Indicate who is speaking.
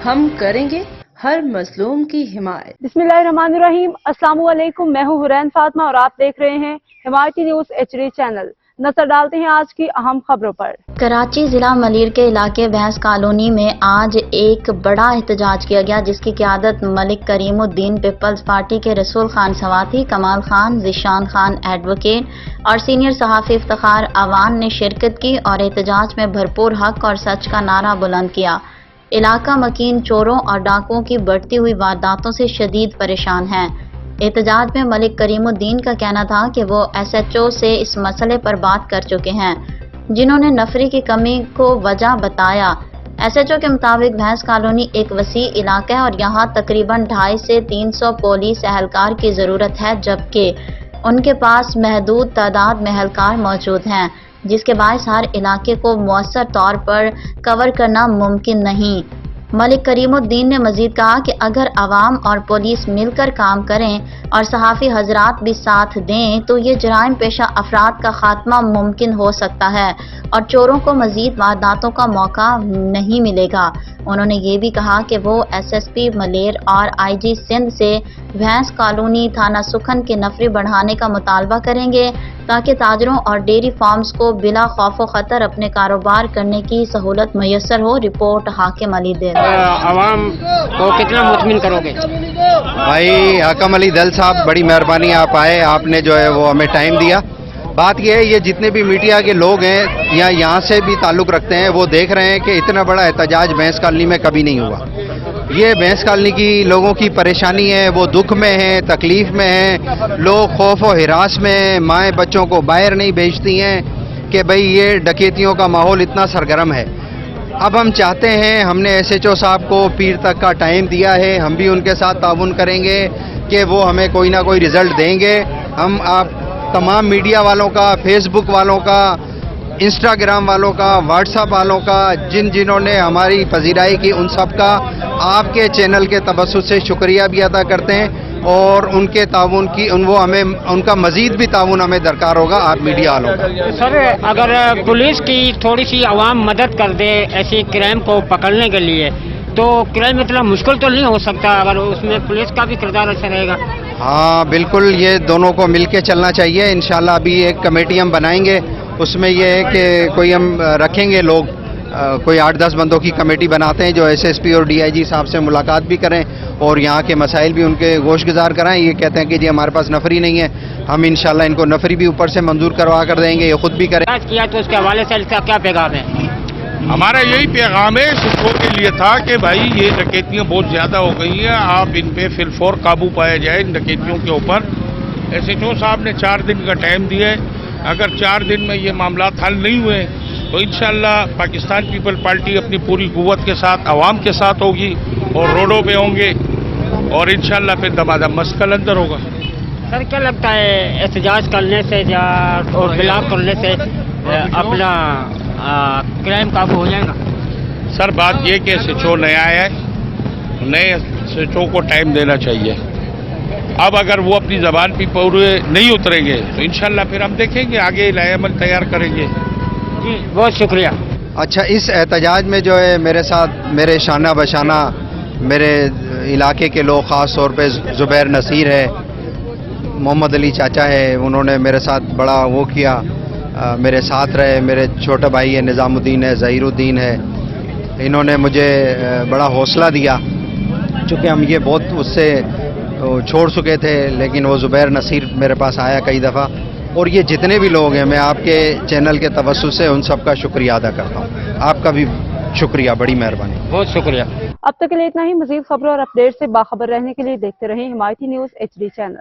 Speaker 1: ہم کریں گے ہر مظلوم کی حمایت۔
Speaker 2: بسم اللہ الرحمن الرحیم۔ السلام علیکم، میں ہوں حرین فاطمہ اور آپ دیکھ رہے ہیں حمایتی نیوز HD چینل۔ نظر ڈالتے ہیں آج کی اہم خبروں پر۔
Speaker 3: کراچی ضلع ملیر کے علاقے بھینس کالونی میں آج ایک بڑا احتجاج کیا گیا، جس کی قیادت ملک کریم الدین پیپلز پارٹی کے رسول خان سواتی، کمال خان، ذیشان خان ایڈوکیٹ اور سینئر صحافی افتخار اوان نے شرکت کی اور احتجاج میں بھرپور حق اور سچ کا نعرہ بلند کیا۔ علاقہ مکین چوروں اور ڈاکوؤں کی بڑھتی ہوئی وارداتوں سے شدید پریشان ہے۔ احتجاج میں ملک کریم الدین کا کہنا تھا کہ وہ SHO سے اس مسئلے پر بات کر چکے ہیں، جنہوں نے نفری کی کمی کو وجہ بتایا۔ SHO کے مطابق بھینس کالونی ایک وسیع علاقہ ہے اور یہاں تقریباً 250 سے 300 پولیس اہلکار کی ضرورت ہے، جبکہ ان کے پاس محدود تعداد میں اہلکار موجود ہیں، جس کے باعث ہر علاقے کو مؤثر طور پر کور کرنا ممکن نہیں۔ ملک کریم الدین نے مزید کہا کہ اگر عوام اور پولیس مل کر کام کریں اور صحافی حضرات بھی ساتھ دیں تو یہ جرائم پیشہ افراد کا خاتمہ ممکن ہو سکتا ہے اور چوروں کو مزید وارداتوں کا موقع نہیں ملے گا۔ انہوں نے یہ بھی کہا کہ وہ SSP ملیر اور IG سندھ سے بھینس کالونی تھانہ سکھن کی نفری بڑھانے کا مطالبہ کریں گے تاکہ تاجروں اور ڈیری فارمز کو بلا خوف و خطر اپنے کاروبار کرنے کی سہولت میسر ہو۔ رپورٹ حاکم علی دل۔
Speaker 4: عوام کو کتنا مطمئن کرو گے؟
Speaker 5: بھائی حاکم علی دل صاحب، بڑی مہربانی آپ آئے، آپ نے جو ہے وہ ہمیں ٹائم دیا۔ بات یہ ہے، یہ جتنے بھی میڈیا کے لوگ ہیں یا یہاں سے بھی تعلق رکھتے ہیں، وہ دیکھ رہے ہیں کہ اتنا بڑا احتجاج بھینس کالونی میں کبھی نہیں ہوا۔ یہ بھینس کالونی کی لوگوں کی پریشانی ہے، وہ دکھ میں ہیں، تکلیف میں ہیں، لوگ خوف و ہراس میں ہیں، مائیں بچوں کو باہر نہیں بھیجتی ہیں کہ بھئی یہ ڈکیتیوں کا ماحول اتنا سرگرم ہے۔ اب ہم چاہتے ہیں، ہم نے SHO صاحب کو پیر تک کا ٹائم دیا ہے، ہم بھی ان کے ساتھ تعاون کریں گے کہ وہ ہمیں کوئی نہ کوئی رزلٹ دیں گے۔ ہم آپ تمام میڈیا والوں کا، فیس بک والوں کا، انسٹاگرام والوں کا، واٹس ایپ والوں کا، جنہوں نے ہماری پذیرائی کی، ان سب کا آپ کے چینل کے توسط سے شکریہ بھی ادا کرتے ہیں اور ان کے تعاون کی ان کا مزید بھی تعاون ہمیں درکار ہوگا آپ میڈیا والوں کا۔
Speaker 4: سر، اگر پولیس کی تھوڑی سی عوام مدد کر دے ایسی کرائم کو پکڑنے کے لیے تو کرائم اتنا مشکل تو نہیں ہو سکتا، اگر اس میں پولیس کا بھی کردار اچھا رہے گا؟
Speaker 5: ہاں بالکل، یہ دونوں کو مل کے چلنا چاہیے۔ انشاءاللہ ابھی ایک کمیٹی ہم بنائیں گے، اس میں یہ ہے کہ کوئی ہم رکھیں گے لوگ، کوئی 8-10 بندوں کی کمیٹی بناتے ہیں جو SSP اور DIG صاحب سے ملاقات بھی کریں اور یہاں کے مسائل بھی ان کے گوش گزار کرائیں۔ یہ کہتے ہیں کہ جی ہمارے پاس نفری نہیں ہے، ہم انشاءاللہ ان کو نفری بھی اوپر سے منظور کروا کر دیں گے، یہ خود بھی کریں۔
Speaker 4: کیا تو اس کے حوالے سے اس کا کیا پیغام ہے؟
Speaker 6: ہمارا یہی پیغام ہے SHO کے لیے تھا کہ بھائی یہ ڈکیتیاں بہت زیادہ ہو گئی ہیں، آپ ان پہ فی الفور قابو پایا جائے ان ڈکیتیوں کے اوپر۔ SHO صاحب نے 4 دن کا ٹائم دیا ہے، اگر 4 دن میں یہ معاملات حل نہیں ہوئے تو انشاءاللہ پاکستان پیپل پارٹی اپنی پوری قوت کے ساتھ عوام کے ساتھ ہوگی اور روڈوں پہ ہوں گے اور انشاءاللہ پھر دمادم مسکل اندر ہوگا۔
Speaker 4: سر، کیا لگتا ہے احتجاج کرنے سے یا اور بلاک کرنے سے اپنا کرائم قابو ہو جائے گا؟
Speaker 6: سر بات یہ کہ SHO نیا ہے، نئے SHO کو ٹائم دینا چاہیے۔ اب اگر وہ اپنی زبان پہ پورے نہیں اتریں گے تو انشاءاللہ پھر ہم دیکھیں گے، آگے نئے عمل تیار کریں گے۔
Speaker 4: جی بہت شکریہ۔
Speaker 5: اچھا، اس احتجاج میں جو ہے میرے ساتھ میرے شانہ بشانہ میرے علاقے کے لوگ، خاص طور پہ زبیر نصیر ہے، محمد علی چاچا ہے، انہوں نے میرے ساتھ بڑا وہ کیا، میرے ساتھ رہے، میرے چھوٹا بھائی ہے نظام الدین ہے، ظہیر الدین ہے، انہوں نے مجھے بڑا حوصلہ دیا، چونکہ ہم یہ بہت اس سے چھوڑ چکے تھے، لیکن وہ زبیر نصیر میرے پاس آیا کئی دفعہ، اور یہ جتنے بھی لوگ ہیں میں آپ کے چینل کے توسط سے ان سب کا شکریہ ادا کرتا ہوں۔ آپ کا بھی شکریہ، بڑی مہربانی،
Speaker 4: بہت شکریہ۔
Speaker 2: اب تک کے لیے اتنا ہی۔ مزید خبروں اور اپڈیٹ سے باخبر رہنے کے لیے دیکھتے رہیں حمایتی نیوز HD چینل۔